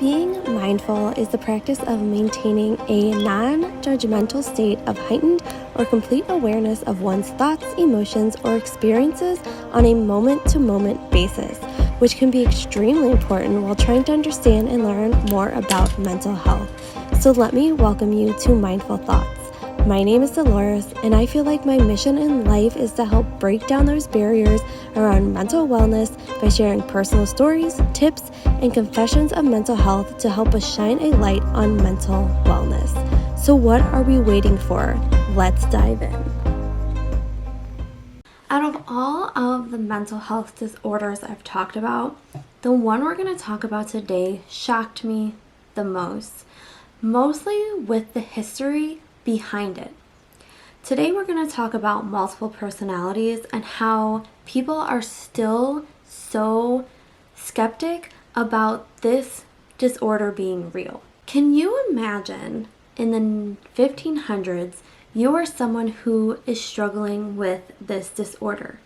Being mindful is the practice of maintaining a non-judgmental state of heightened or complete awareness of one's thoughts, emotions, or experiences on a moment-to-moment basis, which can be extremely important while trying to understand and learn more about mental health. So let me welcome you to Mindful Thoughts. My name is Deloris, and I feel like my mission in life is to help break down those barriers around mental wellness by sharing personal stories, tips, and confessions of mental health to help us shine a light on mental wellness. So what are we waiting for? Let's dive in. Out of all of the mental health disorders I've talked about, the one we're going to talk about today shocked me the most, mostly with the history behind it. Today we're going to talk about multiple personalities and how people are still so skeptic about this disorder being real. Can you imagine in the 1500s you are someone who is struggling with this disorder?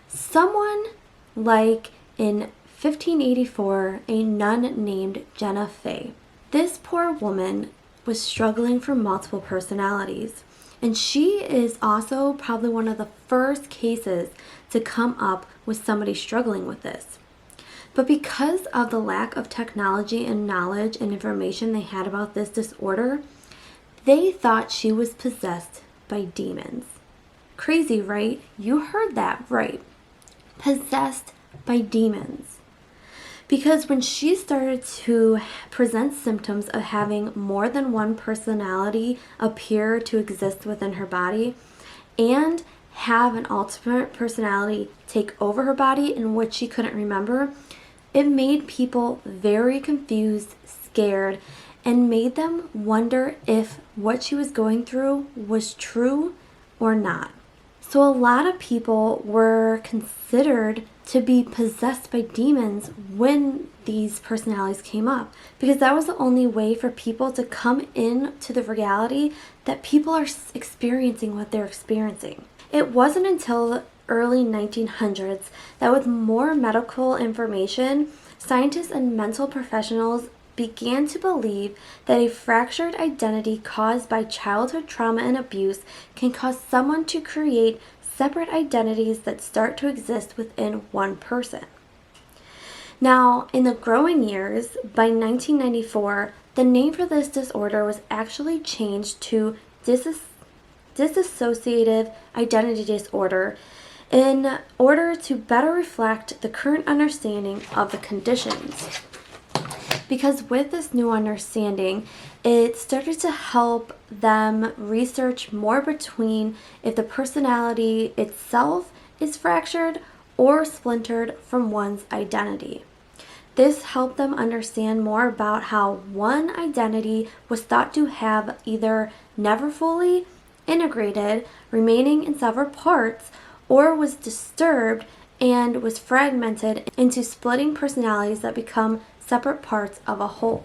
Someone like in 1584, a nun named Jenna Fay. This poor woman was struggling from multiple personalities. And she is also probably one of the first cases to come up with somebody struggling with this. But because of the lack of technology and knowledge and information they had about this disorder, they thought she was possessed by demons. Crazy, right? You heard that right. Possessed by demons. Because when she started to present symptoms of having more than one personality appear to exist within her body and have an alternate personality take over her body in which she couldn't remember, it made people very confused, scared, and made them wonder if what she was going through was true or not. So a lot of people were considered to be possessed by demons when these personalities came up, because that was the only way for people to come into the reality that people are experiencing what they're experiencing. It wasn't until the early 1900s that with more medical information, scientists and mental professionals began to believe that a fractured identity caused by childhood trauma and abuse can cause someone to create separate identities that start to exist within one person. Now, in the growing years, by 1994, the name for this disorder was actually changed to dissociative identity disorder in order to better reflect the current understanding of the conditions. Because with this new understanding, it started to help them research more between if the personality itself is fractured or splintered from one's identity. This helped them understand more about how one identity was thought to have either never fully integrated, remaining in several parts, or was disturbed and was fragmented into splitting personalities that become separate parts of a whole.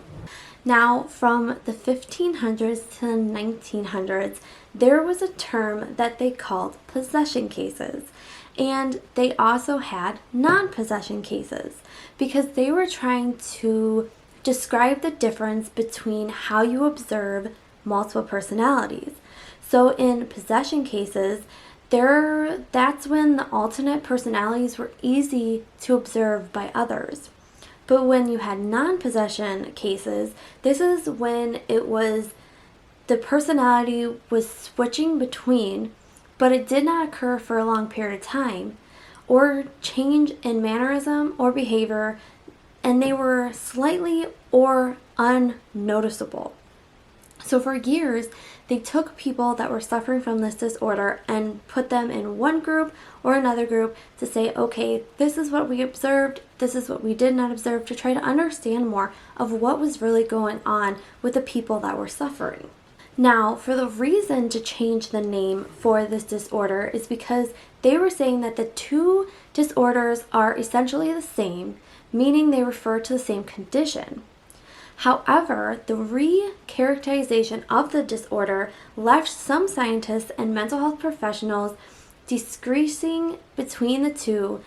Now, from the 1500s to the 1900s, there was a term that they called possession cases, and they also had non-possession cases because they were trying to describe the difference between how you observe multiple personalities. So in possession cases, that's when the alternate personalities were easy to observe by others. But when you had non-possession cases, this is when it was the personality was switching between, but it did not occur for a long period of time, or change in mannerism or behavior, and they were slightly or unnoticeable. So for years, they took people that were suffering from this disorder and put them in one group or another group to say, okay, this is what we observed, this is what we did not observe, to try to understand more of what was really going on with the people that were suffering. Now, for the reason to change the name for this disorder is because they were saying that the two disorders are essentially the same, meaning they refer to the same condition. However, the re-characterization of the disorder left some scientists and mental health professionals distinguishing between the two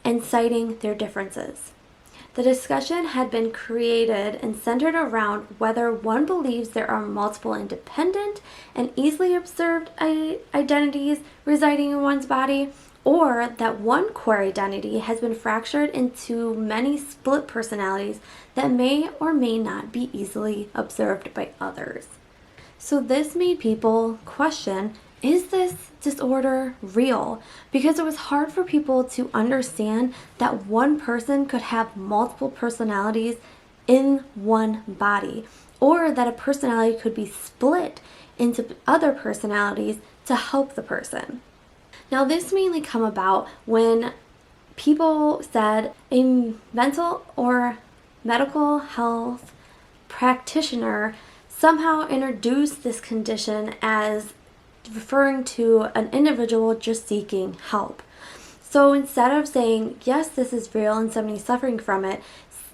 and citing their differences. The discussion had been created and centered around whether one believes there are multiple independent and easily observed identities residing in one's body, or that one core identity has been fractured into many split personalities that may or may not be easily observed by others. So this made people question, is this disorder real? Because it was hard for people to understand that one person could have multiple personalities in one body, or that a personality could be split into other personalities to help the person. Now, this mainly come about when people said a mental or medical health practitioner somehow introduced this condition as referring to an individual just seeking help. So instead of saying, yes, this is real and somebody's suffering from it,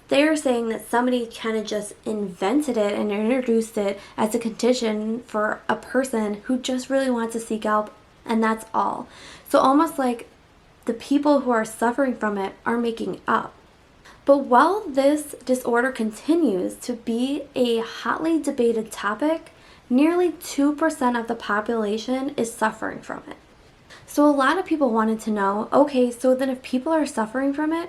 they're saying that somebody kind of just invented it and introduced it as a condition for a person who just really wants to seek help, and that's all. So almost like the people who are suffering from it are making up. But while this disorder continues to be a hotly debated topic, nearly 2% of the population is suffering from it. So a lot of people wanted to know, okay, so then if people are suffering from it,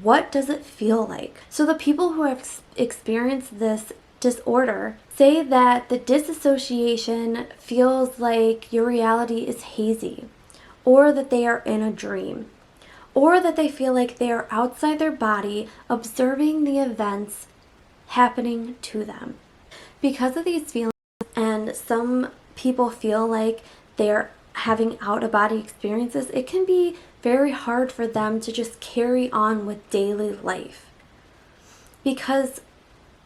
what does it feel like? So the people who have experienced this disorder say that the disassociation feels like your reality is hazy, or that they are in a dream, or that they feel like they are outside their body observing the events happening to them. Because of these feelings, and some people feel like they're having out-of-body experiences, it can be very hard for them to just carry on with daily life. Because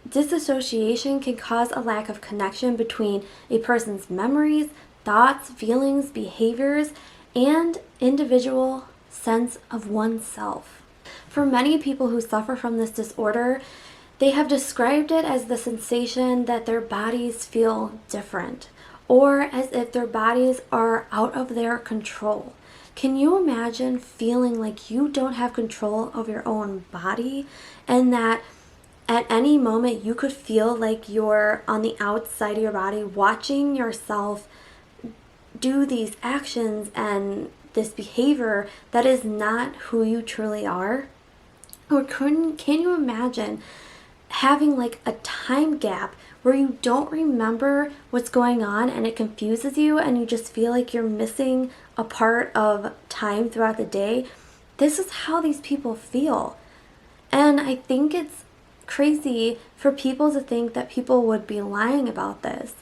disassociation can cause a lack of connection between a person's memories, thoughts, feelings, behaviors, and individual sense of oneself. For many people who suffer from this disorder, they have described it as the sensation that their bodies feel different, or as if their bodies are out of their control. Can you imagine feeling like you don't have control of your own body, and that at any moment you could feel like you're on the outside of your body watching yourself do these actions and this behavior that is not who you truly are? Or can you imagine having like a time gap where you don't remember what's going on and it confuses you and you just feel like you're missing a part of time throughout the day? This is how these people feel. And I think it's crazy for people to think that people would be lying about this.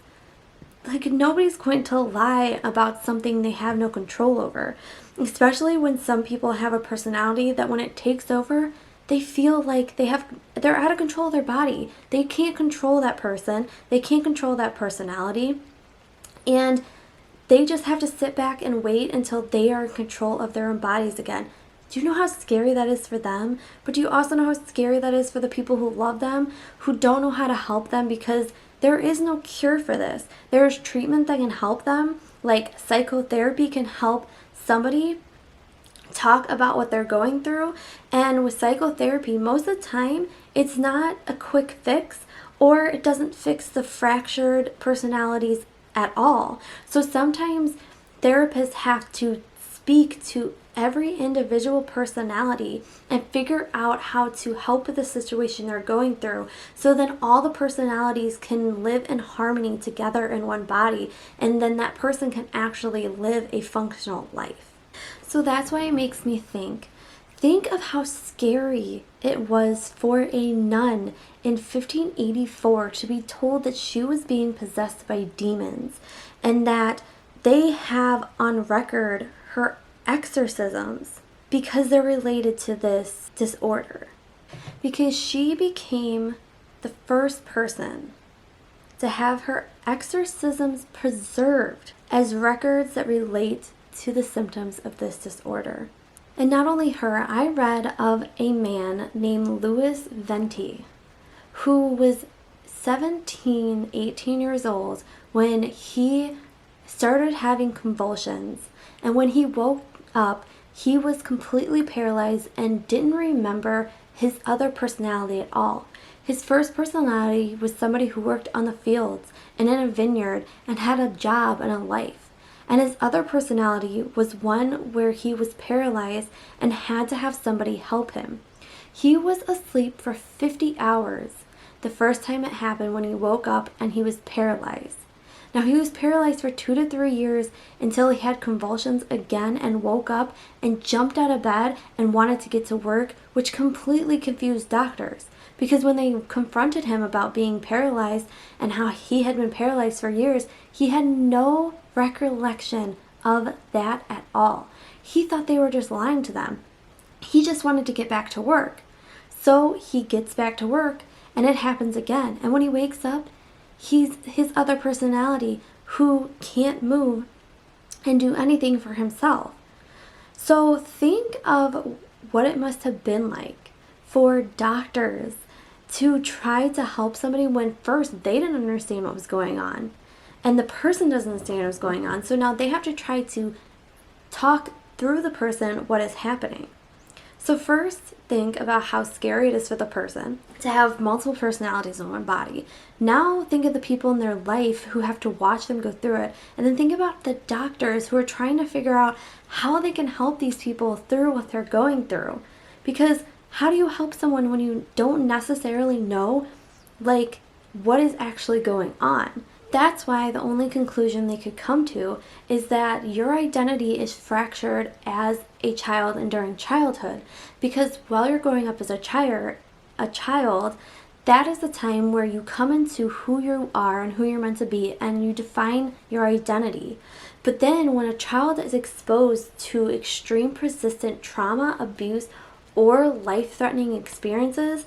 Like, nobody's going to lie about something they have no control over, especially when some people have a personality that when it takes over, they feel like they're out of control of their body. They can't control that person. They can't control that personality. And they just have to sit back and wait until they are in control of their own bodies again. Do you know how scary that is for them? But do you also know how scary that is for the people who love them, who don't know how to help them, because there is no cure for this. There is treatment that can help them, like psychotherapy can help somebody talk about what they're going through. And with psychotherapy, most of the time, it's not a quick fix, or it doesn't fix the fractured personalities at all. So sometimes therapists have to speak to every individual personality and figure out how to help with the situation they're going through, so then all the personalities can live in harmony together in one body, and then that person can actually live a functional life. So that's why it makes me think of how scary it was for a nun in 1584 to be told that she was being possessed by demons, and that they have on record her exorcisms because they're related to this disorder. Because she became the first person to have her exorcisms preserved as records that relate to the symptoms of this disorder. And not only her, I read of a man named Louis Venti who was 17, 18 years old when he started having convulsions. And when he woke up, he was completely paralyzed and didn't remember his other personality at all. His first personality was somebody who worked on the fields and in a vineyard and had a job and a life. And his other personality was one where he was paralyzed and had to have somebody help him. He was asleep for 50 hours the first time it happened, when he woke up and he was paralyzed. Now, he was paralyzed for 2 to 3 years until he had convulsions again and woke up and jumped out of bed and wanted to get to work, which completely confused doctors. Because when they confronted him about being paralyzed and how he had been paralyzed for years, he had no recollection of that at all. He thought they were just lying to them. He just wanted to get back to work. So he gets back to work and it happens again. And when he wakes up, he's his other personality who can't move and do anything for himself. So think of what it must have been like for doctors to try to help somebody when first they didn't understand what was going on and the person doesn't understand what was going on. So now they have to try to talk through the person what is happening. So first, think about how scary it is for the person to have multiple personalities in one body. Now think of the people in their life who have to watch them go through it. And then think about the doctors who are trying to figure out how they can help these people through what they're going through. Because how do you help someone when you don't necessarily know, like, what is actually going on? That's why the only conclusion they could come to is that your identity is fractured as a child and during childhood. Because while you're growing up as a child, that is the time where you come into who you are and who you're meant to be, and you define your identity. But then when a child is exposed to extreme persistent trauma, abuse, or life-threatening experiences,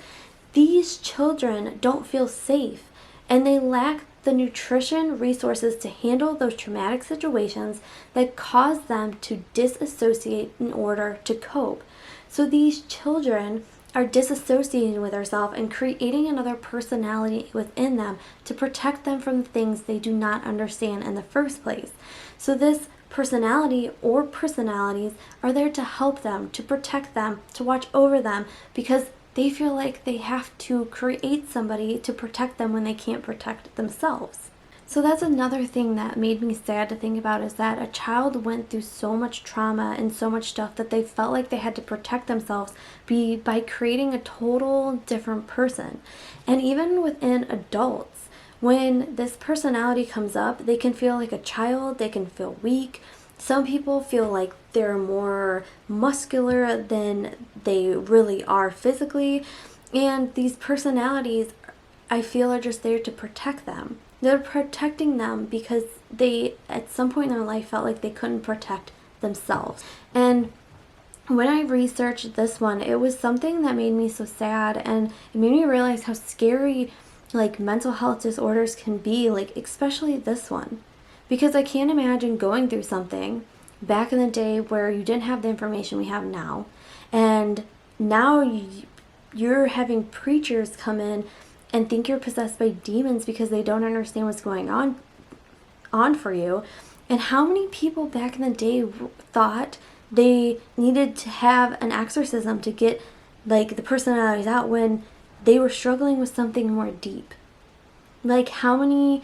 these children don't feel safe and they lack the nutrition resources to handle those traumatic situations that cause them to disassociate in order to cope. So these children are disassociating with themselves and creating another personality within them to protect them from the things they do not understand in the first place. So this personality or personalities are there to help them, to protect them, to watch over them, because they feel like they have to create somebody to protect them when they can't protect themselves. So that's another thing that made me sad to think about, is that a child went through so much trauma and so much stuff that they felt like they had to protect themselves by creating a total different person. And even within adults, when this personality comes up, they can feel like a child, they can feel weak. Some people feel like they're more muscular than they really are physically. And these personalities, I feel, are just there to protect them. They're protecting them because they, at some point in their life, felt like they couldn't protect themselves. And when I researched this one, it was something that made me so sad, and it made me realize how scary, like, mental health disorders can be, like, especially this one. Because I can't imagine going through something back in the day where you didn't have the information we have now, and now you're having preachers come in and think you're possessed by demons because they don't understand what's going on for you. And how many people back in the day thought they needed to have an exorcism to get, like, the personalities out when they were struggling with something more deep? Like, how many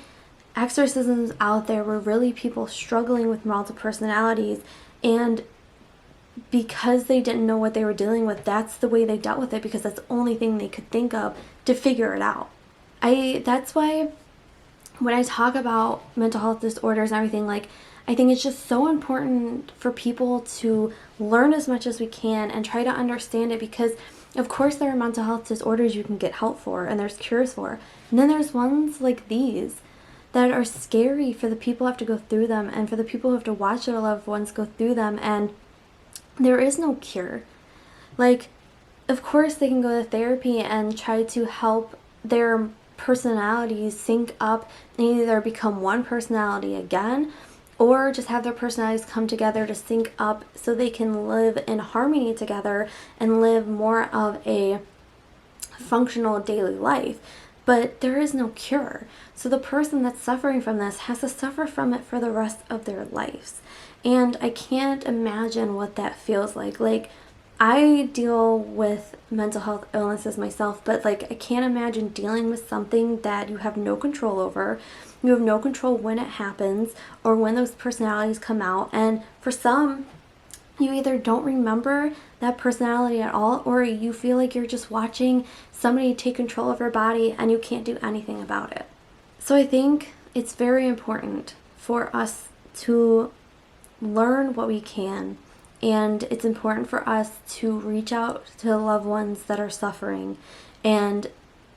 exorcisms out there were really people struggling with multiple personalities, and because they didn't know what they were dealing with, that's the way they dealt with it, because that's the only thing they could think of to figure it out. That's why when I talk about mental health disorders and everything, like, I think it's just so important for people to learn as much as we can and try to understand it, because of course there are mental health disorders you can get help for and there's cures for, and then there's ones like these that are scary for the people who have to go through them and for the people who have to watch their loved ones go through them, and there is no cure. Like, of course they can go to therapy and try to help their personalities sync up and either become one personality again, or just have their personalities come together to sync up so they can live in harmony together and live more of a functional daily life. But there is no cure. So the person that's suffering from this has to suffer from it for the rest of their lives. And I can't imagine what that feels like. Like, I deal with mental health illnesses myself, but like I can't imagine dealing with something that you have no control over. You have no control when it happens or when those personalities come out. And for some, you either don't remember that personality at all, or you feel like you're just watching somebody take control of your body and you can't do anything about it. So I think it's very important for us to learn what we can, and it's important for us to reach out to loved ones that are suffering. And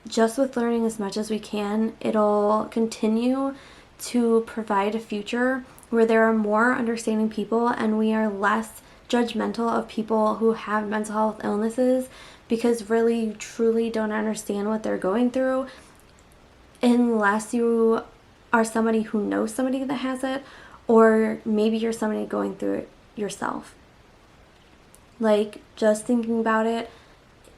just with learning as much as we can, it'll continue to provide a future where there are more understanding people and we are less judgmental of people who have mental health illnesses, because really you truly don't understand what they're going through unless you are somebody who knows somebody that has it, or maybe you're somebody going through it yourself. Like, just thinking about it,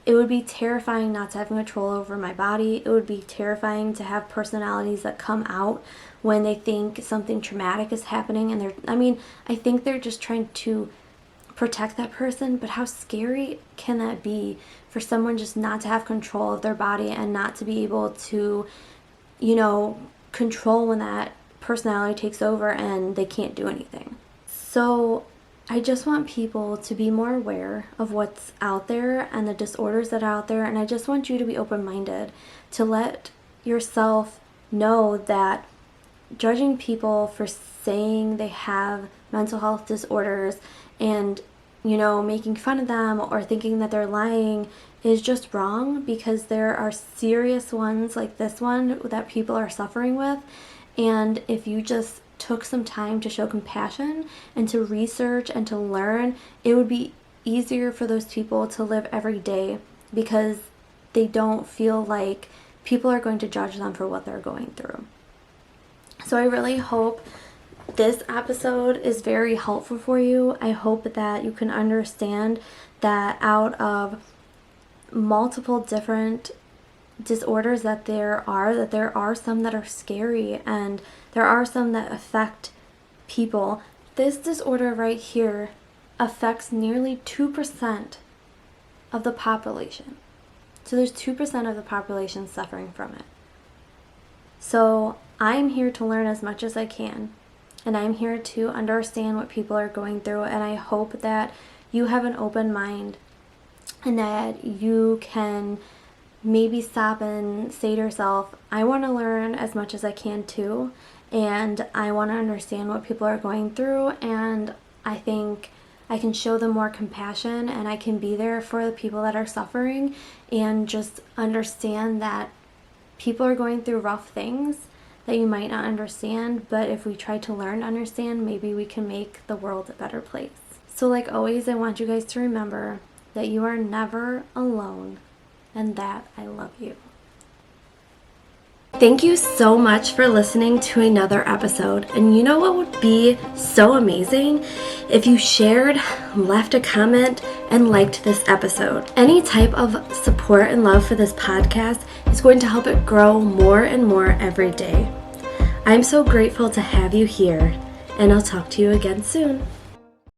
it would be terrifying not to have control over my body. It would be terrifying to have personalities that come out when they think something traumatic is happening, and I think they're just trying to protect that person. But how scary can that be for someone just not to have control of their body and not to be able to, control when that personality takes over and they can't do anything. So I just want people to be more aware of what's out there and the disorders that are out there, and I just want you to be open-minded, to let yourself know that judging people for saying they have mental health disorders and making fun of them or thinking that they're lying is just wrong, because there are serious ones like this one that people are suffering with. And if you just took some time to show compassion and to research and to learn, it would be easier for those people to live every day, because they don't feel like people are going to judge them for what they're going through. So I really hope this episode is very helpful for you. I hope that you can understand that out of multiple different disorders that there are some that are scary, and there are some that affect people. This disorder right here affects nearly 2% of the population. So there's 2% of the population suffering from it. So I'm here to learn as much as I can, and I'm here to understand what people are going through, and I hope that you have an open mind and that you can maybe stop and say to yourself, I want to learn as much as I can too, and I want to understand what people are going through, and I think I can show them more compassion, and I can be there for the people that are suffering, and just understand that people are going through rough things that you might not understand, but if we try to learn to understand, maybe we can make the world a better place. So like always, I want you guys to remember that you are never alone, and that I love you. Thank you so much for listening to another episode. And you know what would be so amazing? If you shared, left a comment, and liked this episode. Any type of support and love for this podcast is going to help it grow more and more every day. I'm so grateful to have you here, and I'll talk to you again soon.